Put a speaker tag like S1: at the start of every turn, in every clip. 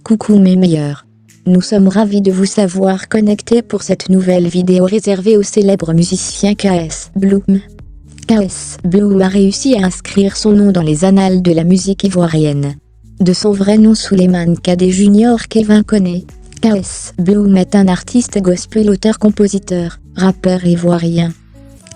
S1: Coucou mes meilleurs. Nous sommes ravis de vous savoir connectés pour cette nouvelle vidéo réservée au célèbre musicien KS Bloom. KS Bloom a réussi à inscrire son nom dans les annales de la musique ivoirienne. De son vrai nom Souleymane Kadé Junior Kevin Koné, KS Bloom est un artiste gospel, auteur-compositeur, rappeur ivoirien.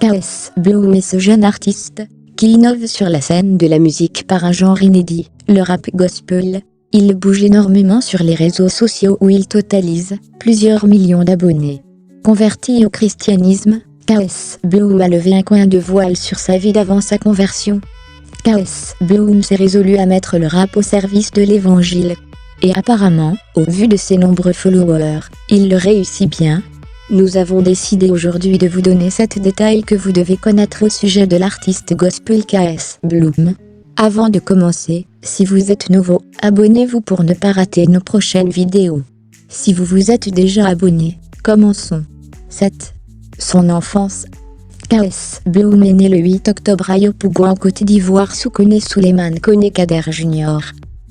S1: KS Bloom est ce jeune artiste qui innove sur la scène de la musique par un genre inédit, le rap gospel. Il bouge énormément sur les réseaux sociaux où il totalise plusieurs millions d'abonnés. Converti au christianisme, KS Bloom a levé un coin de voile sur sa vie d'avant sa conversion. KS Bloom s'est résolu à mettre le rap au service de l'évangile. Et apparemment, au vu de ses nombreux followers, il le réussit bien. Nous avons décidé aujourd'hui de vous donner 7 détails que vous devez connaître au sujet de l'artiste gospel KS Bloom. Avant de commencer, si vous êtes nouveau, abonnez-vous pour ne pas rater nos prochaines vidéos. Si vous vous êtes déjà abonné, commençons. 7. Son enfance. KS Bloom est né le 8 octobre à Yopougon en Côte d'Ivoire sous Souleymane Koné Kader Junior.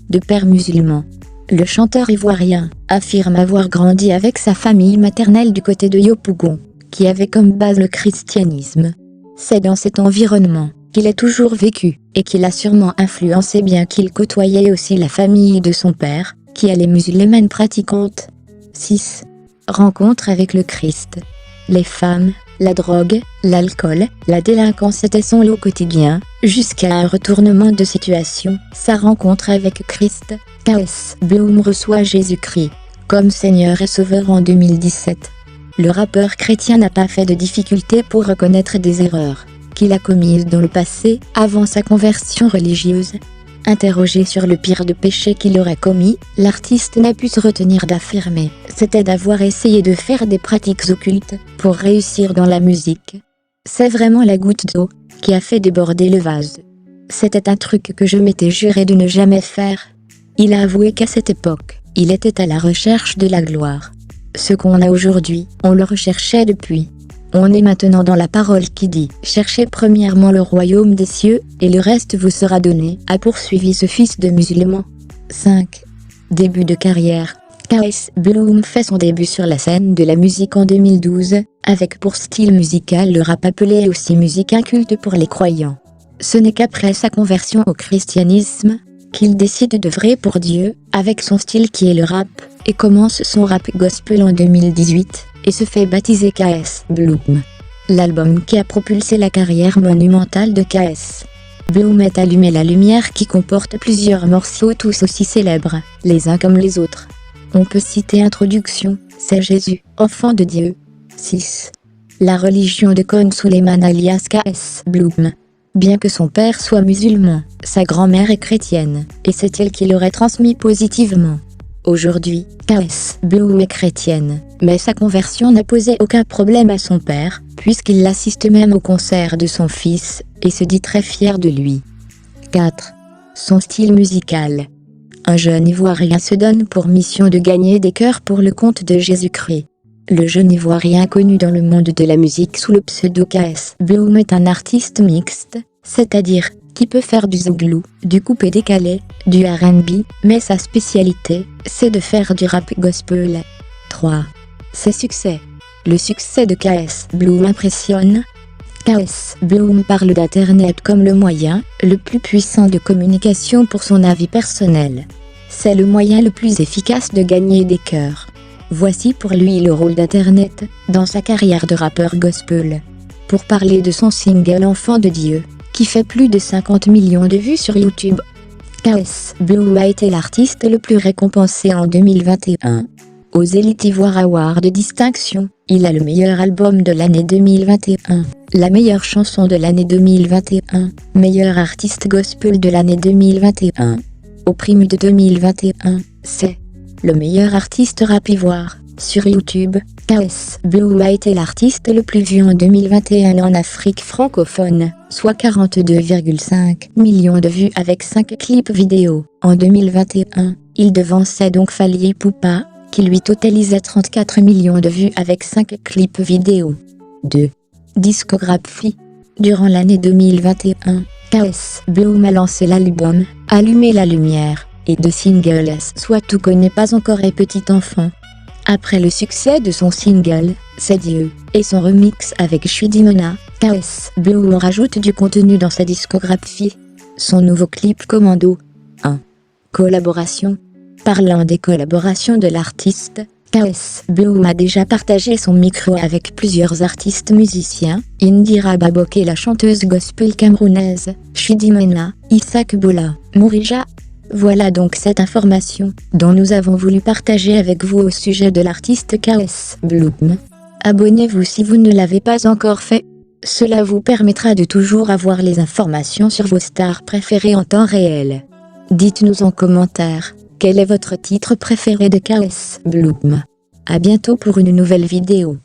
S1: De père musulman, le chanteur ivoirien affirme avoir grandi avec sa famille maternelle du côté de Yopougon, qui avait comme base le christianisme. C'est dans cet environnement qu'il a toujours vécu, et qu'il a sûrement influencé bien qu'il côtoyait aussi la famille de son père, qui est musulmane pratiquante. 6. Rencontre avec le Christ. Les femmes, la drogue, l'alcool, la délinquance étaient son lot quotidien, jusqu'à un retournement de situation, sa rencontre avec Christ. KS Bloom reçoit Jésus-Christ comme Seigneur et Sauveur en 2017. Le rappeur chrétien n'a pas fait de difficulté pour reconnaître des erreurs qu'il a commises dans le passé, avant sa conversion religieuse. Interrogé sur le pire de péché qu'il aurait commis, l'artiste n'a pu se retenir d'affirmer « c'était d'avoir essayé de faire des pratiques occultes pour réussir dans la musique. C'est vraiment la goutte d'eau qui a fait déborder le vase. C'était un truc que je m'étais juré de ne jamais faire. » Il a avoué qu'à cette époque, il était à la recherche de la gloire. Ce qu'on a aujourd'hui, on le recherchait depuis. On est maintenant dans la parole qui dit « Cherchez premièrement le royaume des cieux, et le reste vous sera donné », a poursuivi ce fils de musulman. 5. Début de carrière. KS Bloom fait son début sur la scène de la musique en 2012, avec pour style musical le rap appelé aussi musique inculte pour les croyants. Ce n'est qu'après sa conversion au christianisme qu'il décide d'œuvrer pour Dieu, avec son style qui est le rap, et commence son rap gospel en 2018. Et se fait baptiser KS Bloom. L'album qui a propulsé la carrière monumentale de KS Bloom est Allumer la lumière, qui comporte plusieurs morceaux tous aussi célèbres, les uns comme les autres. On peut citer Introduction, c'est Jésus, enfant de Dieu. 6. La religion de Souleymane alias KS Bloom. Bien que son père soit musulman, sa grand-mère est chrétienne, et c'est elle qui l'aurait transmis positivement. Aujourd'hui, KS Bloom est chrétienne, mais sa conversion n'a posé aucun problème à son père, puisqu'il l'assiste même au concert de son fils, et se dit très fier de lui. 4. Son style musical. Un jeune Ivoirien se donne pour mission de gagner des cœurs pour le compte de Jésus-Christ. Le jeune Ivoirien connu dans le monde de la musique sous le pseudo KS Bloom est un artiste mixte, c'est-à-dire qui peut faire du zouglou, du coupé décalé, du R&B, mais sa spécialité, c'est de faire du rap gospel. 3. Ses succès. Le succès de KS Bloom impressionne. KS Bloom parle d'Internet comme le moyen le plus puissant de communication pour son avis personnel. C'est le moyen le plus efficace de gagner des cœurs. Voici pour lui le rôle d'Internet dans sa carrière de rappeur gospel. Pour parler de son single Enfant de Dieu, qui fait plus de 50 millions de vues sur YouTube. KS Bloom a été l'artiste le plus récompensé en 2021. Aux Elite Ivoire Awards de distinction, il a le meilleur album de l'année 2021, la meilleure chanson de l'année 2021, meilleur artiste gospel de l'année 2021. Au Prix de 2021, c'est le meilleur artiste rap ivoire. Sur YouTube, KS Bloom a été l'artiste le plus vu en 2021 en Afrique francophone, soit 42,5 millions de vues avec 5 clips vidéo. En 2021, il devançait donc Fally Ipupa, qui lui totalisait 34 millions de vues avec 5 clips vidéo. 2. Discographie. Durant l'année 2021, KS Bloom a lancé l'album « Allumer la lumière » et de singles Soit tout connaît pas encore et Petit enfant. Après le succès de son single, C'est Dieu, et son remix avec Shudimona, KS Bloom rajoute du contenu dans sa discographie. Son nouveau clip Commando. 1. Collaboration. Parlant des collaborations de l'artiste, KS Bloom a déjà partagé son micro avec plusieurs artistes musiciens, Indira Baboké, la chanteuse gospel camerounaise, Shudimona, Isaac Bola, Mourija. Voilà donc cette information dont nous avons voulu partager avec vous au sujet de l'artiste KS Bloom. Abonnez-vous si vous ne l'avez pas encore fait. Cela vous permettra de toujours avoir les informations sur vos stars préférées en temps réel. Dites-nous en commentaire, quel est votre titre préféré de KS Bloom. À bientôt pour une nouvelle vidéo.